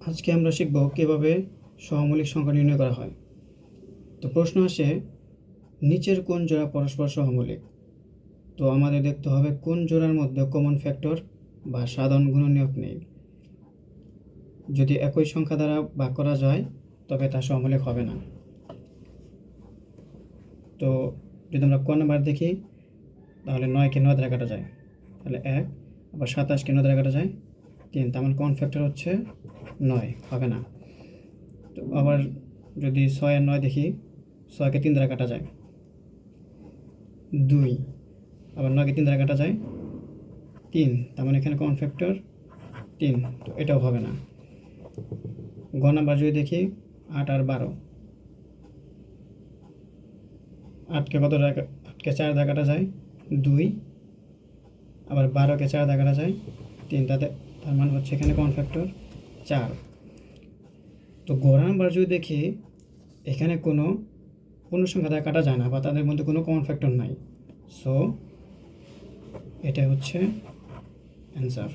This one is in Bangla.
আজকে আমরা শিখব কীভাবে সহমৌলিক সংখ্যা নির্ণয় করা হয়। তো প্রশ্ন আসে নিচের কোন জোড়া পরস্পর সহমৌলিক। তো আমাদের দেখতে হবে কোন জোড়ার মধ্যে কমন ফ্যাক্টর বা সাধারণ গুণনীয়ক নেই। যদি একই সংখ্যা দ্বারা ভাগ করা যায় তবে তা সহমৌলিক হবে না। তো যদি আমরা ক নাম্বার দেখি তাহলে 9কে 9 দ্বারা কাটা যায়, তাহলে 1। আবার 27কে 9 দ্বারা কাটা যায় 3, তার মানে কমন ফ্যাক্টর হচ্ছে 9, হবে না। তো আবার যদি 6 আর 9 দেখি, 6কে 3 দ্বারা কাটা যায় 2, আবার 9কে 3 দ্বারা কাটা যায় 3, তার মানে এখানে কমন ফ্যাক্টর 3, তো এটাও হবে না। গ নাম্বার যদি দেখি 8 আর 12, 8কে 4 দ্বারা কাটা যায় 2, আবার 12কে 4 দ্বারা কাটা যায় 3, তার মানে হচ্ছে এখানে কমন ফ্যাক্টর 4। তো গ নাম্বার যদি দেখি এখানে কোনো সংখ্যা দ্বারা কাটা যায় না বা তাদের মধ্যে কোনো কমন ফ্যাক্টর নাই, সো এটা হচ্ছে অ্যান্সার।